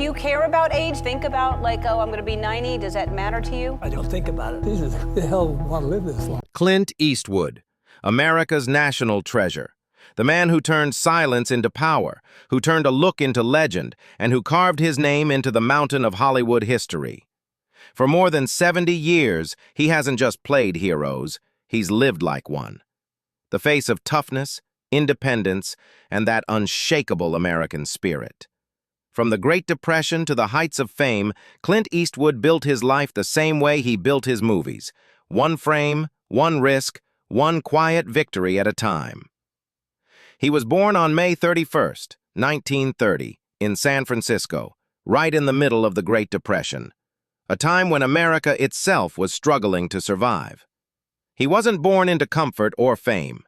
you care about age? Think about like, oh, I'm going to be 90. Does that matter to you? I don't think about it. Jesus, who the hell would want to live this long? Clint Eastwood, America's national treasure. The man who turned silence into power, who turned a look into legend, and who carved his name into the mountain of Hollywood history. For more than 70 years, he hasn't just played heroes, he's lived like one. The face of toughness, independence, and that unshakable American spirit. From the Great Depression to the heights of fame, Clint Eastwood built his life the same way he built his movies. One frame, one risk, one quiet victory at a time. He was born on May 31st, 1930, in San Francisco, right in the middle of the Great Depression, a time when America itself was struggling to survive. He wasn't born into comfort or fame.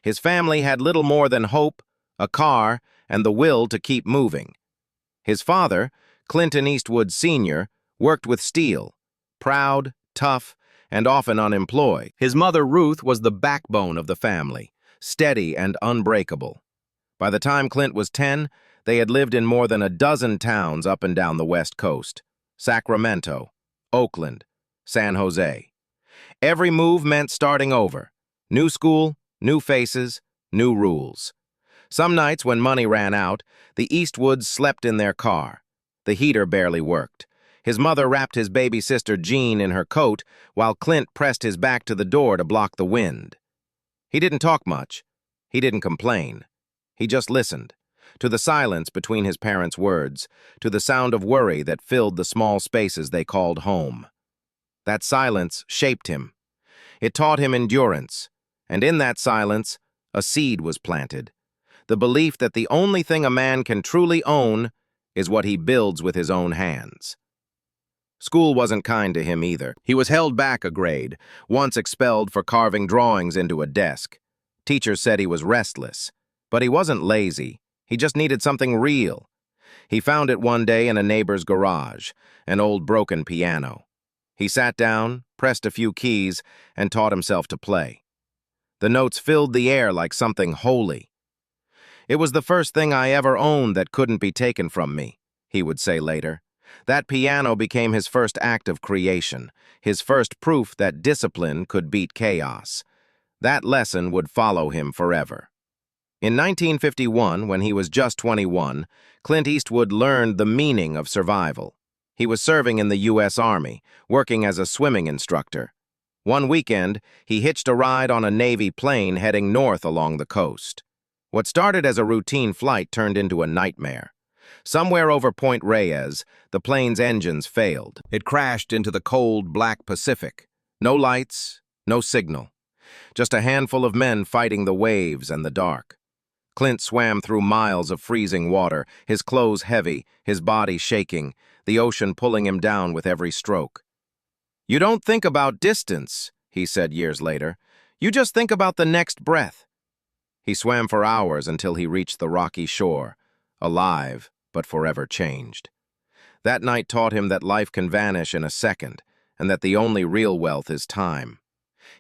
His family had little more than hope, a car, and the will to keep moving. His father, Clinton Eastwood Sr., worked with steel, proud, tough, and often unemployed. His mother, Ruth, was the backbone of the family, steady and unbreakable. By the time Clint was 10, they had lived in more than a dozen towns up and down the West Coast: Sacramento, Oakland, San Jose. Every move meant starting over. New school, new faces, new rules. Some nights when money ran out, the Eastwoods slept in their car. The heater barely worked. His mother wrapped his baby sister Jean in her coat while Clint pressed his back to the door to block the wind. He didn't talk much. He didn't complain. He just listened, to the silence between his parents' words, to the sound of worry that filled the small spaces they called home. That silence shaped him. It taught him endurance, and in that silence, a seed was planted. The belief that the only thing a man can truly own is what he builds with his own hands. School wasn't kind to him either. He was held back a grade, once expelled for carving drawings into a desk. Teachers said he was restless, but he wasn't lazy. He just needed something real. He found it one day in a neighbor's garage, an old broken piano. He sat down, pressed a few keys, and taught himself to play. The notes filled the air like something holy. "It was the first thing I ever owned that couldn't be taken from me," he would say later. That piano became his first act of creation, his first proof that discipline could beat chaos. That lesson would follow him forever. In 1951, when he was just 21, Clint Eastwood learned the meaning of survival. He was serving in the U.S. Army, working as a swimming instructor. One weekend, he hitched a ride on a Navy plane heading north along the coast. What started as a routine flight turned into a nightmare. Somewhere over Point Reyes, the plane's engines failed. It crashed into the cold, black Pacific. No lights, no signal. Just a handful of men fighting the waves and the dark. Clint swam through miles of freezing water, his clothes heavy, his body shaking, the ocean pulling him down with every stroke. "You don't think about distance," he said years later. "You just think about the next breath." He swam for hours until he reached the rocky shore, alive, but forever changed. That night taught him that life can vanish in a second, and that the only real wealth is time.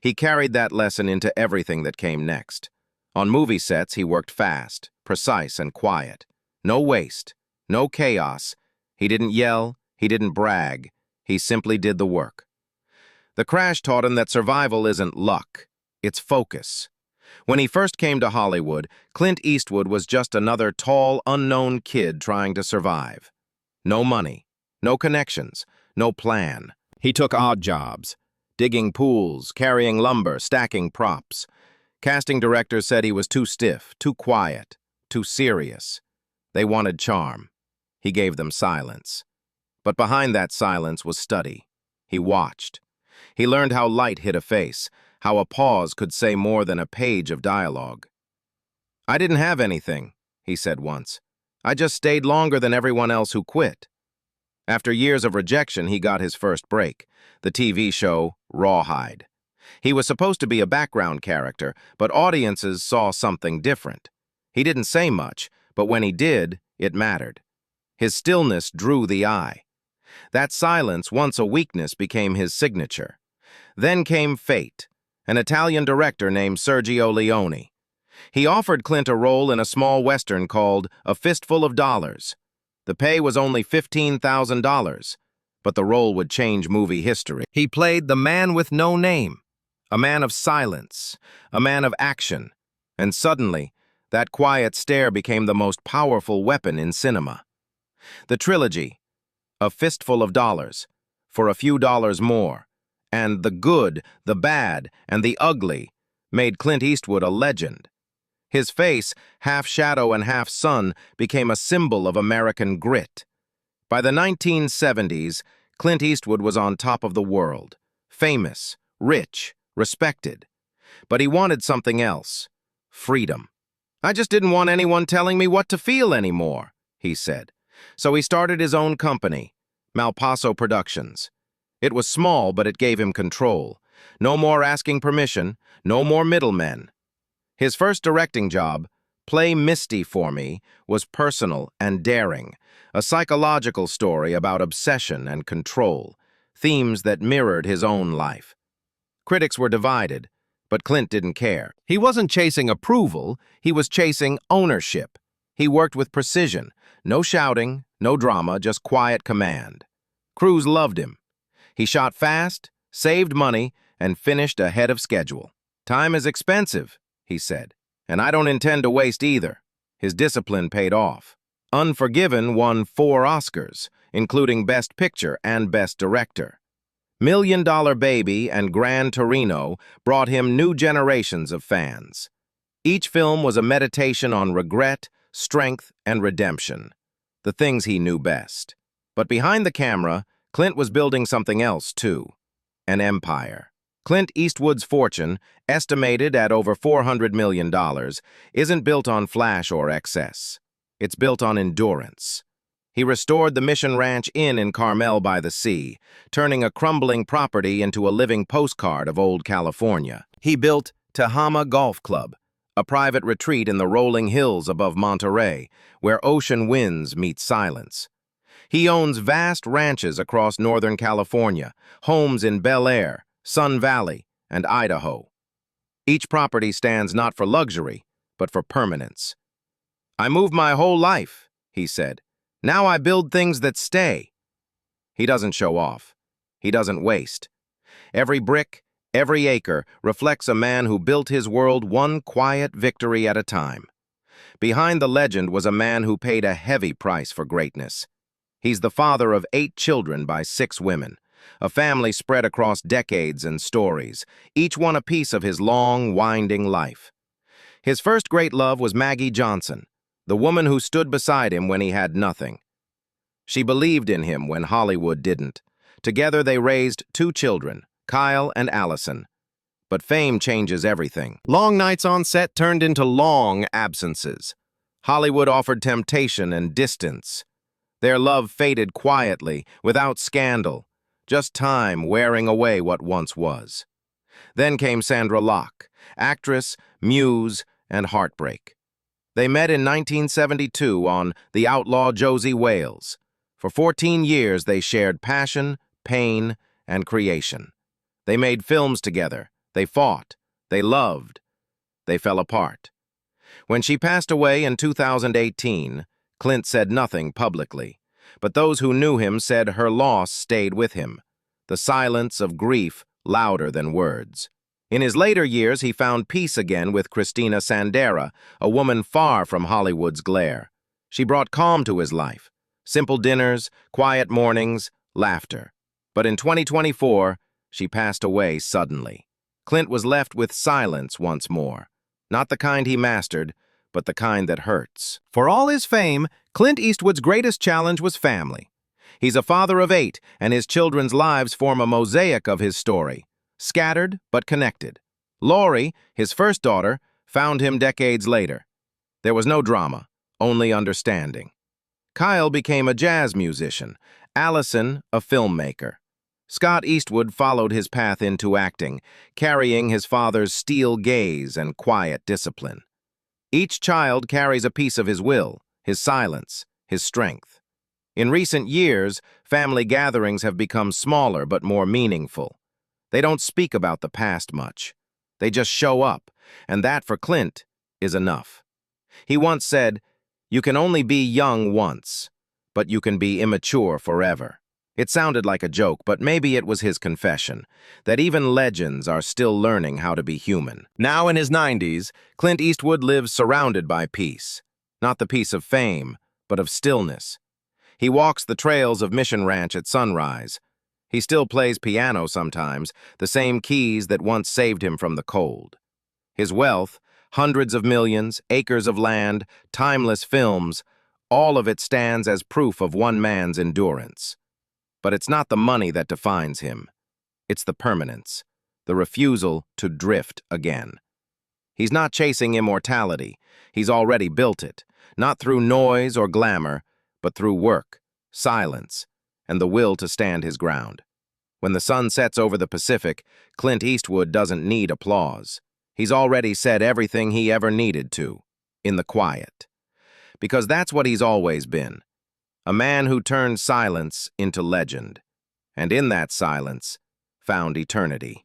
He carried that lesson into everything that came next. On movie sets, he worked fast, precise, and quiet. No waste, no chaos. He didn't yell, he didn't brag. He simply did the work. The crash taught him that survival isn't luck, it's focus. When he first came to Hollywood, Clint Eastwood was just another tall, unknown kid trying to survive. No money, no connections, no plan. He took odd jobs, digging pools, carrying lumber, stacking props. Casting directors said he was too stiff, too quiet, too serious. They wanted charm. He gave them silence. But behind that silence was study. He watched. He learned how light hit a face, how a pause could say more than a page of dialogue. "I didn't have anything," he said once. "I just stayed longer than everyone else who quit." After years of rejection, he got his first break, the TV show Rawhide. He was supposed to be a background character, but audiences saw something different. He didn't say much, but when he did, it mattered. His stillness drew the eye. That silence, once a weakness, became his signature. Then came fate, an Italian director named Sergio Leone. He offered Clint a role in a small western called A Fistful of Dollars. The pay was only $15,000, but the role would change movie history. He played the man with no name, a man of silence, a man of action, and suddenly, that quiet stare became the most powerful weapon in cinema. The trilogy, A Fistful of Dollars, For a Few Dollars More, and The Good, the Bad, and the Ugly made Clint Eastwood a legend. His face, half shadow and half sun, became a symbol of American grit. By the 1970s, Clint Eastwood was on top of the world, famous, rich, respected. But he wanted something else, freedom. "I just didn't want anyone telling me what to feel anymore," he said. So he started his own company, Malpaso Productions. It was small, but it gave him control. No more asking permission, no more middlemen. His first directing job, Play Misty for Me, was personal and daring, a psychological story about obsession and control, themes that mirrored his own life. Critics were divided, but Clint didn't care. He wasn't chasing approval, he was chasing ownership. He worked with precision, no shouting, no drama, just quiet command. Crews loved him. He shot fast, saved money, and finished ahead of schedule. "Time is expensive," he said, "and I don't intend to waste either." His discipline paid off. Unforgiven won 4 Oscars, including Best Picture and Best Director. Million Dollar Baby and Gran Torino brought him new generations of fans. Each film was a meditation on regret, strength, and redemption, the things he knew best. But behind the camera, Clint was building something else, too, an empire. Clint Eastwood's fortune, estimated at over $400 million, isn't built on flash or excess. It's built on endurance. He restored the Mission Ranch Inn in Carmel by the Sea, turning a crumbling property into a living postcard of old California. He built Tehama Golf Club, a private retreat in the rolling hills above Monterey, where ocean winds meet silence. He owns vast ranches across Northern California, homes in Bel Air, Sun Valley, and Idaho. Each property stands not for luxury, but for permanence. "I moved my whole life," he said. "Now I build things that stay." He doesn't show off. He doesn't waste. Every brick, every acre reflects a man who built his world one quiet victory at a time. Behind the legend was a man who paid a heavy price for greatness. He's the father of 8 children by 6 women, a family spread across decades and stories, each one a piece of his long, winding life. His first great love was Maggie Johnson, the woman who stood beside him when he had nothing. She believed in him when Hollywood didn't. Together they raised 2 children, Kyle and Allison. But fame changes everything. Long nights on set turned into long absences. Hollywood offered temptation and distance. Their love faded quietly, without scandal, just time wearing away what once was. Then came Sandra Locke, actress, muse, and heartbreak. They met in 1972 on The Outlaw Josie Wales. For 14 years, they shared passion, pain, and creation. They made films together. They fought. They loved. They fell apart. When she passed away in 2018, Clint said nothing publicly, but those who knew him said her loss stayed with him, the silence of grief louder than words. In his later years, he found peace again with Christina Sandera, a woman far from Hollywood's glare. She brought calm to his life, simple dinners, quiet mornings, laughter. But in 2024, she passed away suddenly. Clint was left with silence once more, not the kind he mastered, but the kind that hurts. For all his fame, Clint Eastwood's greatest challenge was family. He's a father of 8, and his children's lives form a mosaic of his story. Scattered, but connected. Laurie, his first daughter, found him decades later. There was no drama, only understanding. Kyle became a jazz musician, Allison a filmmaker. Scott Eastwood followed his path into acting, carrying his father's steel gaze and quiet discipline. Each child carries a piece of his will, his silence, his strength. In recent years, family gatherings have become smaller but more meaningful. They don't speak about the past much. They just show up, and that, for Clint, is enough. He once said, "You can only be young once, but you can be immature forever. It sounded like a joke, but maybe it was his confession, that even legends are still learning how to be human. Now in his 90s, Clint Eastwood lives surrounded by peace. Not the peace of fame, but of stillness. He walks the trails of Mission Ranch at sunrise. He still plays piano sometimes, the same keys that once saved him from the cold. His wealth, hundreds of millions, acres of land, timeless films, all of it stands as proof of one man's endurance. But it's not the money that defines him. It's the permanence, the refusal to drift again. He's not chasing immortality. He's already built it, not through noise or glamour, but through work, silence, and the will to stand his ground. When the sun sets over the Pacific, Clint Eastwood doesn't need applause. He's already said everything he ever needed to, in the quiet. Because that's what he's always been. A man who turned silence into legend, and in that silence found eternity.